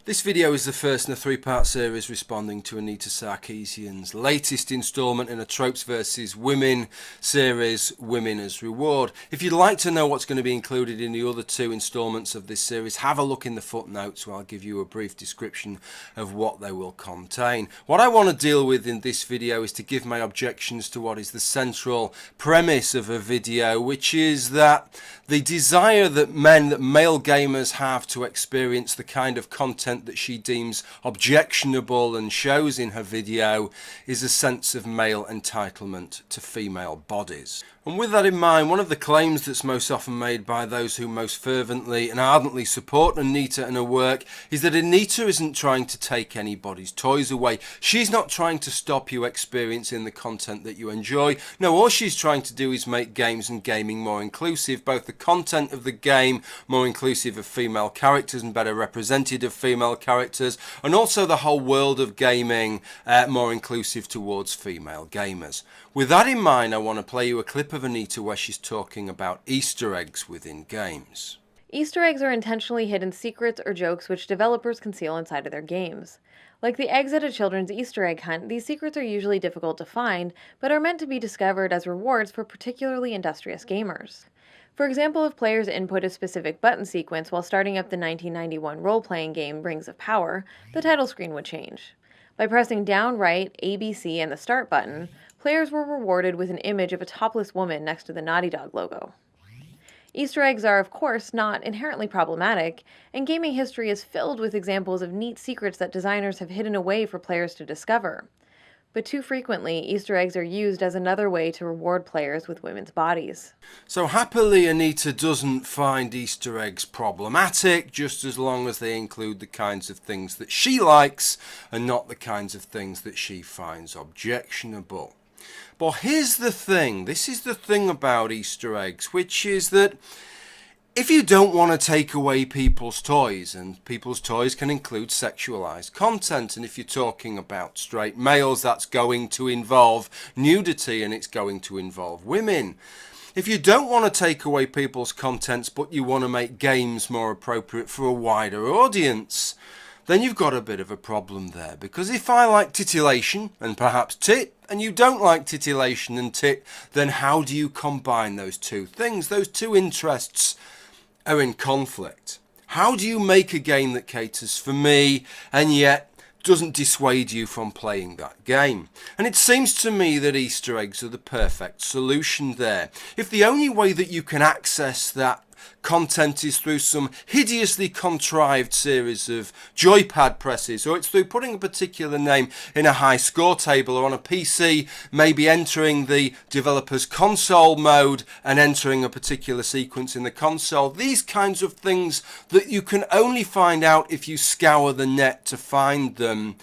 This video is the first in a three-part series responding to Anita Sarkeesian's latest instalment in a Tropes vs. Women series, Women as Reward. If you'd like to know what's going to be included in the other two instalments of this series, have a look in the footnotes where I'll give you a brief description of what they will contain. What I want to deal with in this video is to give my objections to what is the central premise of a video, which is that the desire that male gamers have to experience the kind of content that she deems objectionable and shows in her video is a sense of male entitlement to female bodies. And with that in mind, one of the claims that's most often made by those who most fervently and ardently support Anita and her work is that Anita isn't trying to take anybody's toys away. She's not trying to stop you experiencing the content that you enjoy. No, all she's trying to do is make games and gaming more inclusive, both the content of the game more inclusive of female characters and better represented of female characters, and also the whole world of gaming more inclusive towards female gamers. With that in mind, I want to play you a clip of Anita where she's talking about Easter eggs within games. Easter eggs are intentionally hidden secrets or jokes which developers conceal inside of their games. Like the eggs at a children's Easter egg hunt, these secrets are usually difficult to find, but are meant to be discovered as rewards for particularly industrious gamers. For example, if players input a specific button sequence while starting up the 1991 role-playing game Rings of Power, the title screen would change. By pressing down, right, A, B, C, and the start button, players were rewarded with an image of a topless woman next to the Naughty Dog logo. Easter eggs are, of course, not inherently problematic, and gaming history is filled with examples of neat secrets that designers have hidden away for players to discover. But too frequently, Easter eggs are used as another way to reward players with women's bodies. So happily, Anita doesn't find Easter eggs problematic, just as long as they include the kinds of things that she likes and not the kinds of things that she finds objectionable. But here's the thing, this is the thing about Easter eggs, which is that if you don't want to take away people's toys, and people's toys can include sexualized content, and if you're talking about straight males, that's going to involve nudity and it's going to involve women. If you don't want to take away people's contents, but you want to make games more appropriate for a wider audience, then you've got a bit of a problem there. Because if I like titillation and perhaps tit, and you don't like titillation and tit, then how do you combine those two things? Those two interests are in conflict. How do you make a game that caters for me and yet doesn't dissuade you from playing that game? And it seems to me that Easter eggs are the perfect solution there. If the only way that you can access that content is through some hideously contrived series of joypad presses, or it's through putting a particular name in a high score table, or on a PC maybe entering the developer's console mode and entering a particular sequence in the console, these kinds of things that you can only find out if you scour the net to find them,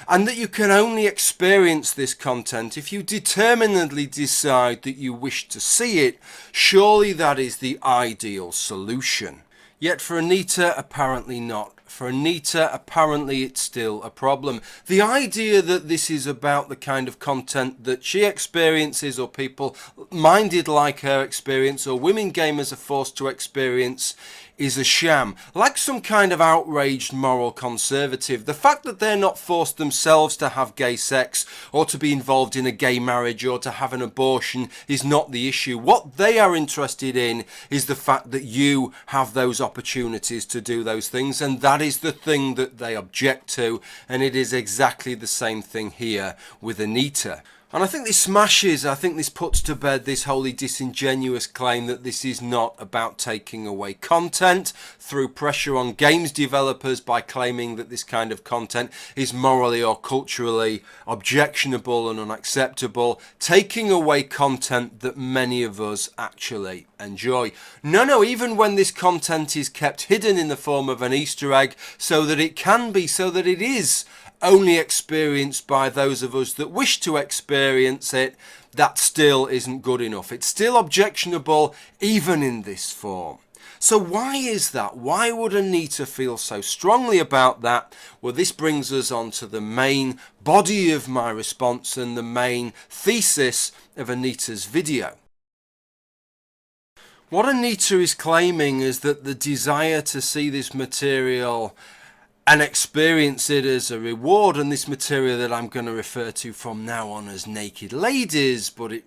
and that you can only experience this content if you determinedly decide that you wish to see it, surely that is the ideal solution. Yet for Anita, apparently not. For Anita, apparently it's still a problem. The idea that this is about the kind of content that she experiences, or people minded like her experience, or women gamers are forced to experience, is a sham. Like some kind of outraged moral conservative, the fact that they're not forced themselves to have gay sex, or to be involved in a gay marriage, or to have an abortion is not the issue. What they are interested in is the fact that you have those opportunities to do those things, and that is the thing that they object to, and it is exactly the same thing here with Anita. And I think this puts to bed this wholly disingenuous claim that this is not about taking away content through pressure on games developers by claiming that this kind of content is morally or culturally objectionable and unacceptable, taking away content that many of us actually enjoy. No, even when this content is kept hidden in the form of an Easter egg so that it is only experienced by those of us that wish to experience it, that still isn't good enough. It's still objectionable even in this form. So why is that? Why would Anita feel so strongly about that? Well, this brings us on to the main body of my response and the main thesis of Anita's video. What Anita is claiming is that the desire to see this material and experience it as a reward. And this material that I'm going to refer to from now on as naked ladies, but it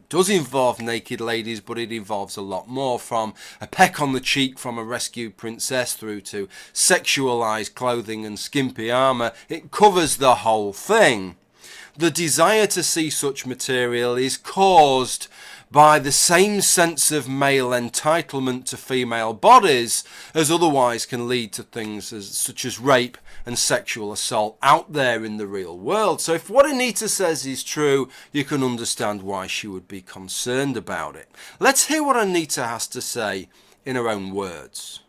does involve naked ladies, but it involves a lot more, from a peck on the cheek from a rescued princess through to sexualized clothing and skimpy armor. It covers the whole thing. The desire to see such material is caused by the same sense of male entitlement to female bodies as otherwise can lead to things such as rape and sexual assault out there in the real world. So if what Anita says is true, you can understand why she would be concerned about it. Let's hear what Anita has to say in her own words.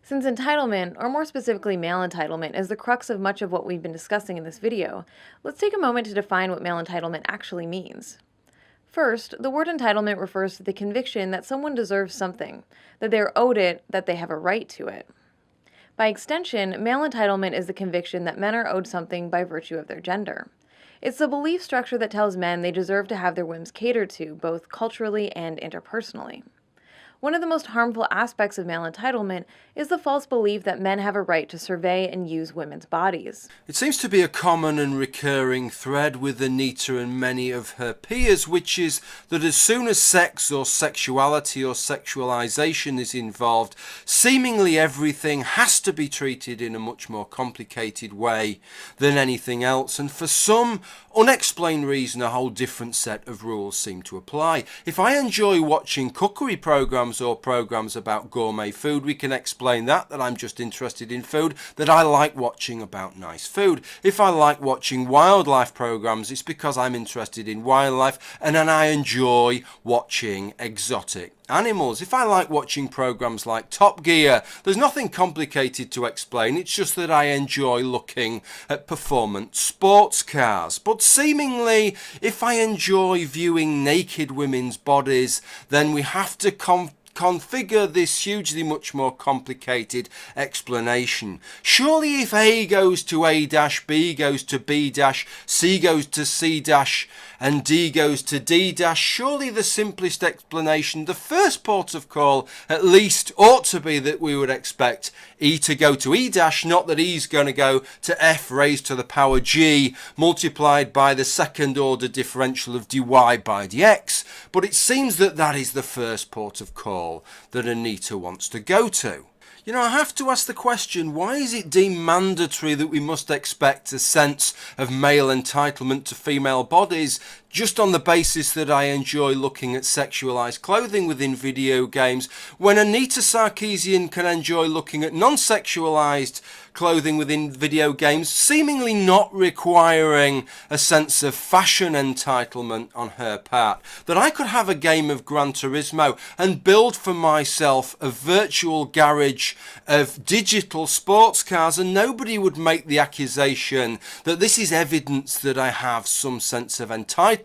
Since entitlement, or more specifically male entitlement, is the crux of much of what we've been discussing in this video, let's take a moment to define what male entitlement actually means. First, the word entitlement refers to the conviction that someone deserves something, that they are owed it, that they have a right to it. By extension, male entitlement is the conviction that men are owed something by virtue of their gender. It's the belief structure that tells men they deserve to have their whims catered to, both culturally and interpersonally. One of the most harmful aspects of male entitlement is the false belief that men have a right to survey and use women's bodies. It seems to be a common and recurring thread with Anita and many of her peers, which is that as soon as sex or sexuality or sexualization is involved, seemingly everything has to be treated in a much more complicated way than anything else, and for some unexplained reason a whole different set of rules seem to apply. If I enjoy watching cookery programs or programs about gourmet food, we can explain that I'm just interested in food, that I like watching about nice food. If I like watching wildlife programs, it's because I'm interested in wildlife and then I enjoy watching exotic animals. If I like watching programs like Top Gear, there's nothing complicated to explain, it's just that I enjoy looking at performance sports cars. But seemingly, if I enjoy viewing naked women's bodies, then we have to configure this hugely much more complicated explanation. Surely if A goes to A dash, B goes to B dash, C goes to C dash, and D goes to D dash, surely the simplest explanation, the first port of call at least, ought to be that we would expect E to go to E dash, not that E's going to go to F raised to the power G multiplied by the second order differential of dy by dx, but it seems that that is the first port of call that Anita wants to go to. You know, I have to ask the question, why is it deemed mandatory that we must expect a sense of male entitlement to female bodies just on the basis that I enjoy looking at sexualized clothing within video games, when Anita Sarkeesian can enjoy looking at non-sexualized clothing within video games, seemingly not requiring a sense of fashion entitlement on her part? That I could have a game of Gran Turismo and build for myself a virtual garage of digital sports cars, and nobody would make the accusation that this is evidence that I have some sense of entitlement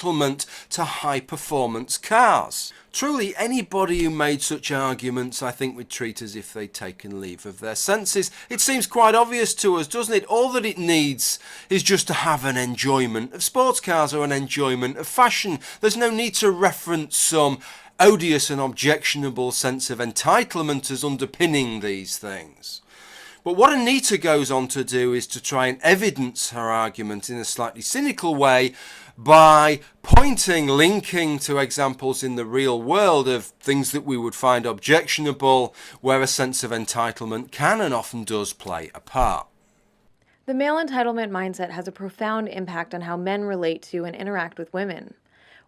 to high performance cars. Truly, anybody who made such arguments, I think, would treat as if they'd taken leave of their senses. It seems quite obvious to us, doesn't it? All that it needs is just to have an enjoyment of sports cars or an enjoyment of fashion. There's no need to reference some odious and objectionable sense of entitlement as underpinning these things. But what Anita goes on to do is to try and evidence her argument in a slightly cynical way by linking to examples in the real world of things that we would find objectionable, where a sense of entitlement can and often does play a part. The male entitlement mindset has a profound impact on how men relate to and interact with women.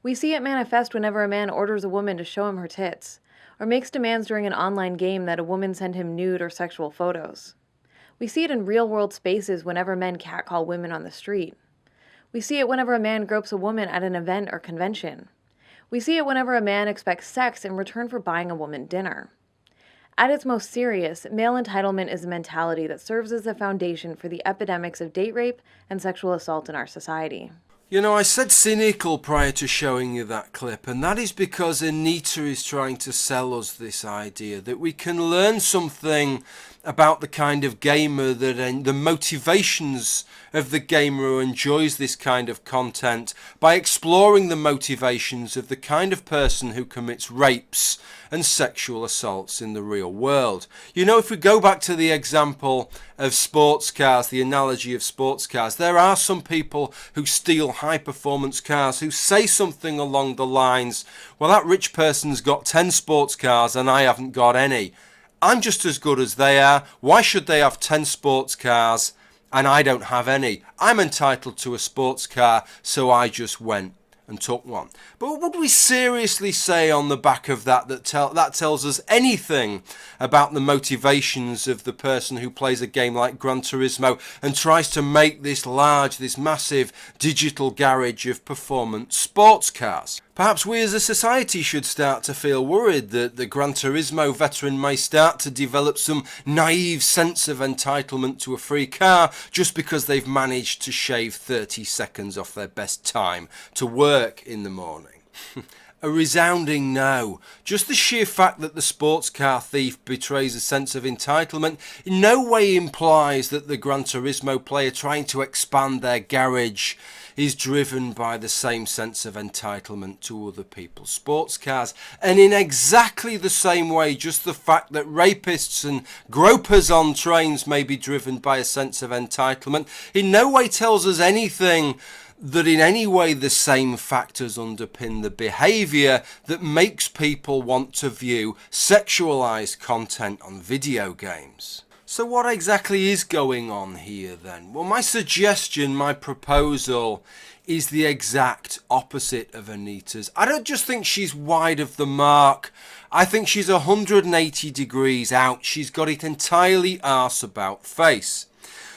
We see it manifest whenever a man orders a woman to show him her tits, or makes demands during an online game that a woman send him nude or sexual photos. We see it in real-world spaces whenever men catcall women on the street. We see it whenever a man gropes a woman at an event or convention. We see it whenever a man expects sex in return for buying a woman dinner. At its most serious, male entitlement is a mentality that serves as the foundation for the epidemics of date rape and sexual assault in our society. You know, I said cynical prior to showing you that clip, and that is because Anita is trying to sell us this idea that we can learn something about the kind of gamer that the motivations of the gamer who enjoys this kind of content by exploring the motivations of the kind of person who commits rapes and sexual assaults in the real world. You know, if we go back to the example of sports cars, the analogy of sports cars, there are some people who steal high performance cars who say something along the lines, well, that rich person's got 10 sports cars and I haven't got any. I'm just as good as they are. Why should they have 10 sports cars and I don't have any? I'm entitled to a sports car, so I just went and took one. But would we seriously say on the back of that that tells us anything about the motivations of the person who plays a game like Gran Turismo and tries to make this massive digital garage of performance sports cars? Perhaps we as a society should start to feel worried that the Gran Turismo veteran may start to develop some naive sense of entitlement to a free car just because they've managed to shave 30 seconds off their best time to work in the morning. A resounding no. Just the sheer fact that the sports car thief betrays a sense of entitlement in no way implies that the Gran Turismo player trying to expand their garage is driven by the same sense of entitlement to other people's sports cars. And in exactly the same way, just the fact that rapists and gropers on trains may be driven by a sense of entitlement in no way tells us anything that in any way the same factors underpin the behaviour that makes people want to view sexualised content on video games. So what exactly is going on here then? Well, my suggestion, my proposal is the exact opposite of Anita's. I don't just think she's wide of the mark. I think she's 180 degrees out. She's got it entirely arse about face.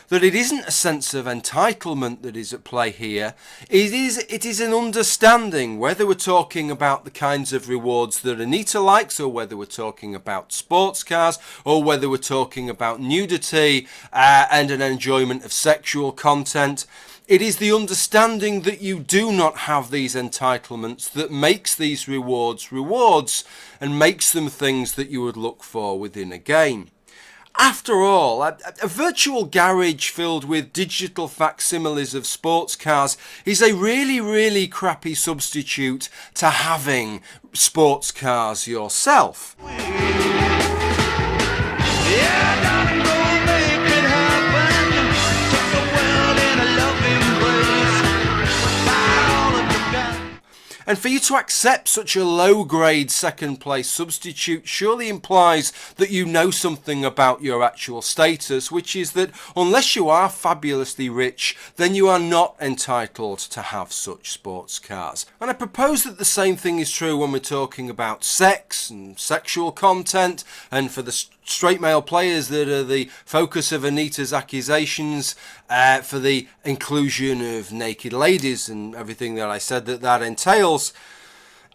That it isn't a sense of entitlement that is at play here. It is an understanding, whether we're talking about the kinds of rewards that Anita likes, or whether we're talking about sports cars, or whether we're talking about nudity and an enjoyment of sexual content. It is the understanding that you do not have these entitlements that makes these rewards and makes them things that you would look for within a game. After all, a virtual garage filled with digital facsimiles of sports cars is a really, really crappy substitute to having sports cars yourself. And for you to accept such a low-grade second-place substitute surely implies that you know something about your actual status, which is that unless you are fabulously rich, then you are not entitled to have such sports cars. And I propose that the same thing is true when we're talking about sex and sexual content, and for the straight male players that are the focus of Anita's accusations, for the inclusion of naked ladies and everything that I said that entails.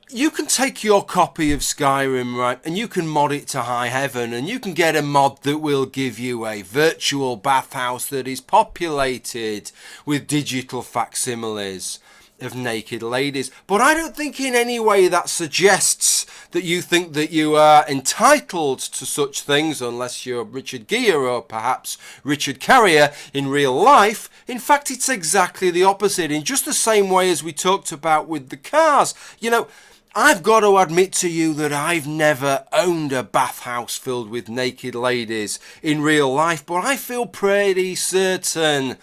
You can take your copy of Skyrim, right, and you can mod it to high heaven, and you can get a mod that will give you a virtual bathhouse that is populated with digital facsimiles of naked ladies. But I don't think in any way that suggests that you think that you are entitled to such things unless you're Richard Gere or perhaps Richard Carrier in real life. In fact, it's exactly the opposite, in just the same way as we talked about with the cars. You know, I've got to admit to you that I've never owned a bathhouse filled with naked ladies in real life, but I feel pretty certain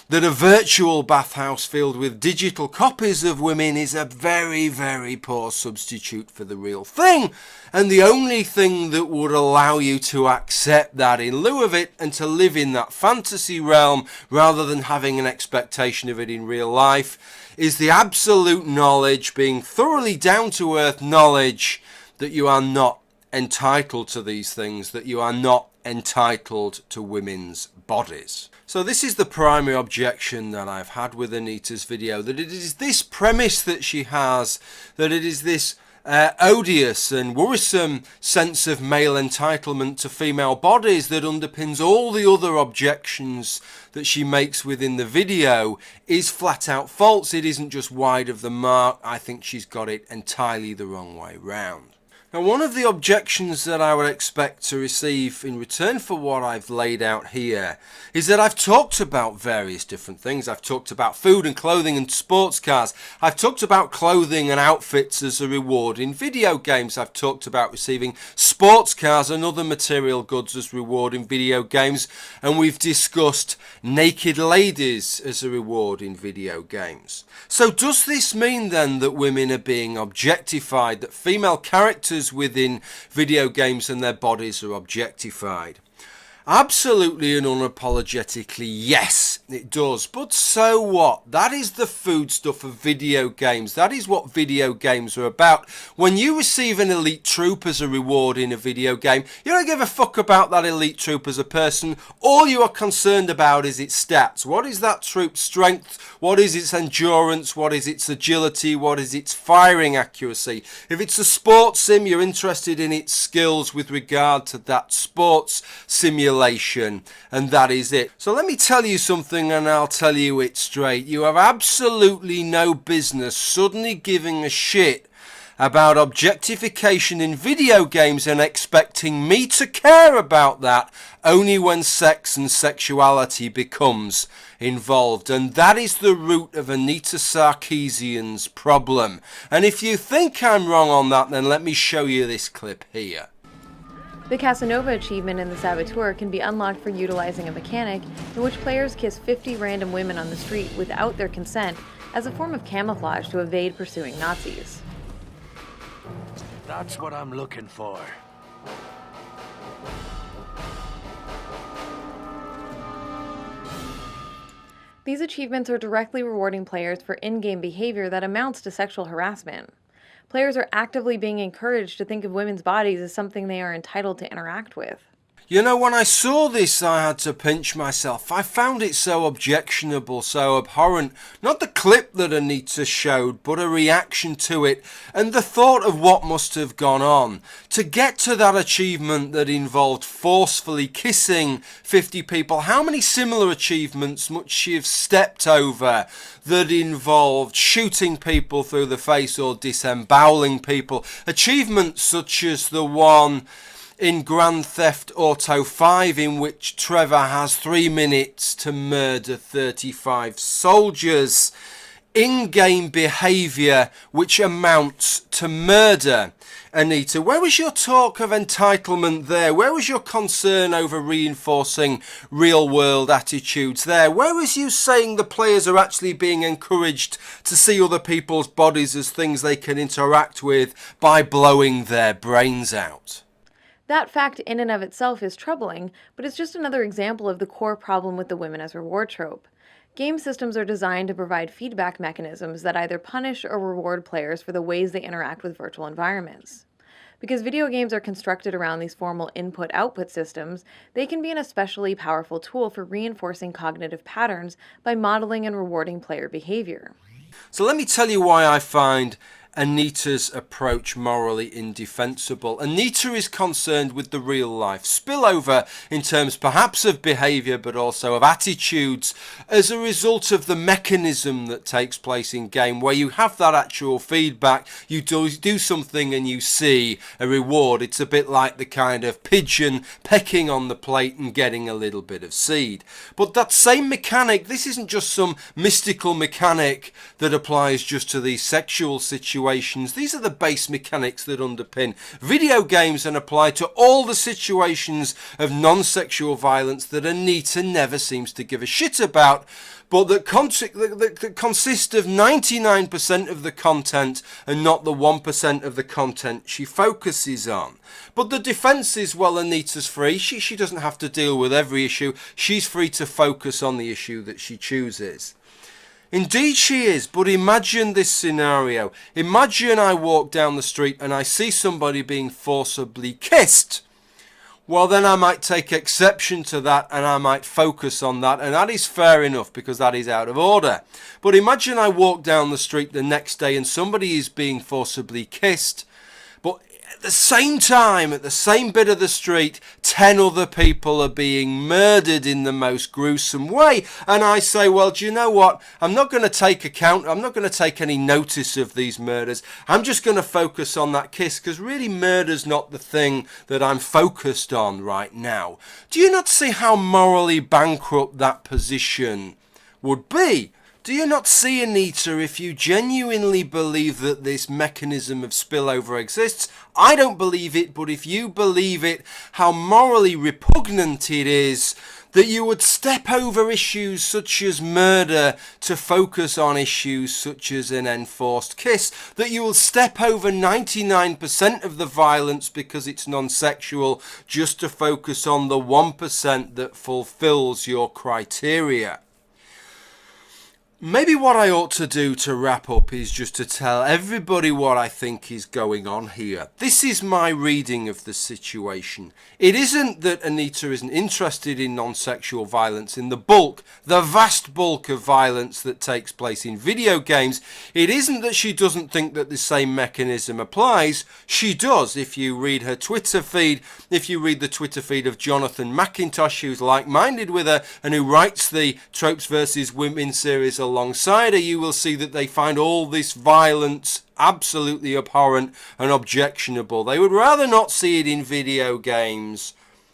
that a virtual bathhouse filled with digital copies of women is a very, very poor substitute for the real thing. And the only thing that would allow you to accept that in lieu of it and to live in that fantasy realm rather than having an expectation of it in real life is the absolute knowledge, being thoroughly down-to-earth knowledge, that you are not entitled to these things, that you are not entitled to women's bodies. So this is the primary objection that I've had with Anita's video, that it is this premise that she has, that it is this odious and worrisome sense of male entitlement to female bodies that underpins all the other objections that she makes within the video is flat out false. It isn't just wide of the mark. I think she's got it entirely the wrong way round. And one of the objections that I would expect to receive in return for what I've laid out here is that I've talked about various different things. I've talked about food and clothing and sports cars. I've talked about clothing and outfits as a reward in video games. I've talked about receiving sports cars and other material goods as reward in video games. And we've discussed naked ladies as a reward in video games. So does this mean then that women are being objectified, that female characters within video games and their bodies are objectified? Absolutely and unapologetically, yes, it does. But so what? That is the food stuff of video games. That is what video games are about. When you receive an elite troop as a reward in a video game, you don't give a fuck about that elite troop as a person. All you are concerned about is its stats. What is that troop's strength? What is its endurance? What is its agility? What is its firing accuracy? If it's a sports sim, you're interested in its skills with regard to that sports simulation. And that is it. So let me tell you something, and I'll tell you it straight. You have absolutely no business suddenly giving a shit about objectification in video games and expecting me to care about that only when sex and sexuality becomes involved. And that is the root of Anita Sarkeesian's problem. And if you think I'm wrong on that, then let me show you this clip here. The Casanova achievement in the Saboteur can be unlocked for utilizing a mechanic in which players kiss 50 random women on the street without their consent as a form of camouflage to evade pursuing Nazis. That's what I'm looking for. These achievements are directly rewarding players for in-game behavior that amounts to sexual harassment. Players are actively being encouraged to think of women's bodies as something they are entitled to interact with. You know, when I saw this, I had to pinch myself. I found it so objectionable, so abhorrent. Not the clip that Anita showed, but a reaction to it, and the thought of what must have gone on. To get to that achievement that involved forcefully kissing 50 people, how many similar achievements must she have stepped over that involved shooting people through the face or disemboweling people? Achievements such as the one in Grand Theft Auto 5 in which Trevor has 3 minutes to murder 35 soldiers. In-game behaviour which amounts to murder. Anita, where was your talk of entitlement there? Where was your concern over reinforcing real-world attitudes there? Where was you saying the players are actually being encouraged to see other people's bodies as things they can interact with by blowing their brains out? That fact in and of itself is troubling, but it's just another example of the core problem with the women as reward trope. Game systems are designed to provide feedback mechanisms that either punish or reward players for the ways they interact with virtual environments. Because video games are constructed around these formal input-output systems, they can be an especially powerful tool for reinforcing cognitive patterns by modeling and rewarding player behavior. So let me tell you why I find Anita's approach morally indefensible. Anita is concerned with the real life spillover in terms perhaps of behaviour but also of attitudes as a result of the mechanism that takes place in game where you have that actual feedback, you do something and you see a reward. It's a bit like the kind of pigeon pecking on the plate and getting a little bit of seed. But that same mechanic, this isn't just some mystical mechanic that applies just to these sexual situations. These are the base mechanics that underpin video games and apply to all the situations of non-sexual violence that Anita never seems to give a shit about, but that consist of 99% of the content and not the 1% of the content she focuses on. But the defence is, well, Anita's free. She doesn't have to deal with every issue. She's free to focus on the issue that she chooses. Indeed she is, but imagine this scenario. Imagine I walk down the street and I see somebody being forcibly kissed. Well, then I might take exception to that and I might focus on that, and that is fair enough because that is out of order. But imagine I walk down the street the next day and somebody is being forcibly kissed, but at the same time, at the same bit of the street, 10 other people are being murdered in the most gruesome way. And I say, well, do you know what? I'm not going to take any notice of these murders. I'm just going to focus on that kiss, because really murder's not the thing that I'm focused on right now. Do you not see how morally bankrupt that position would be? Do you not see, Anita, if you genuinely believe that this mechanism of spillover exists? I don't believe it, but if you believe it, how morally repugnant it is that you would step over issues such as murder to focus on issues such as an enforced kiss, that you will step over 99% of the violence because it's non-sexual just to focus on the 1% that fulfills your criteria. Maybe what I ought to do to wrap up is just to tell everybody what I think is going on here. This is my reading of the situation. It isn't that Anita isn't interested in non-sexual violence in the vast bulk of violence that takes place in video games. It isn't that she doesn't think that the same mechanism applies. She does. If you read her Twitter feed, if you read the Twitter feed of Jonathan McIntosh, who's like-minded with her and who writes the Tropes versus Women series alongside her, you will see that they find all this violence absolutely abhorrent and objectionable. They would rather not see it in video games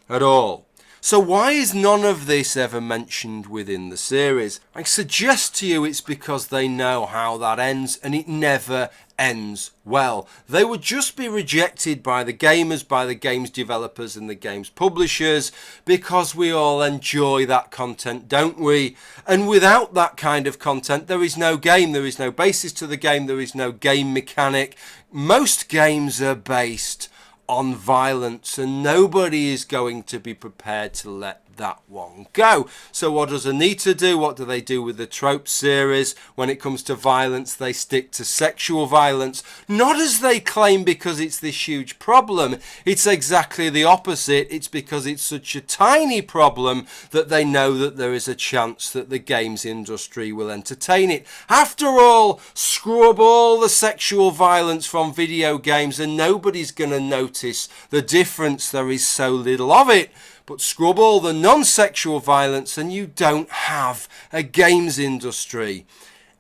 at all. So why is none of this ever mentioned within the series? I suggest to you it's because they know how that ends, and it never ends well. They would just be rejected by the gamers, by the games developers and the games publishers, because we all enjoy that content, don't we? And without that kind of content, there is no game, there is no basis to the game, there is no game mechanic. Most games are based on violence, and nobody is going to be prepared to let that one go. So what does Anita do? What do they do with the Trope series? When it comes to violence, they stick to sexual violence, not as they claim because it's this huge problem. It's exactly the opposite. It's because it's such a tiny problem that they know that there is a chance that the games industry will entertain it. After all, scrub all the sexual violence from video games and nobody's going to notice the difference. There is so little of it. But scrub all the non-sexual violence and you don't have a games industry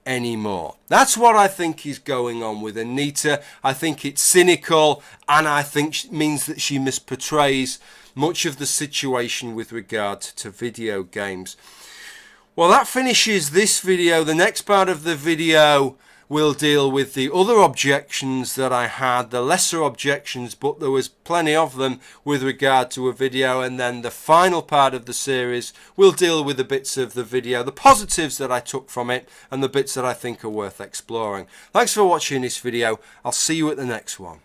anymore. That's what I think is going on with Anita. I think it's cynical, and I think it means that she misportrays much of the situation with regard to video games. Well, that finishes this video. The next part of the video will deal with the other objections that I had, the lesser objections, but there was plenty of them with regard to a video. And then the final part of the series will deal with the bits of the video, the positives that I took from it, and the bits that I think are worth exploring. Thanks for watching this video. I'll see you at the next one.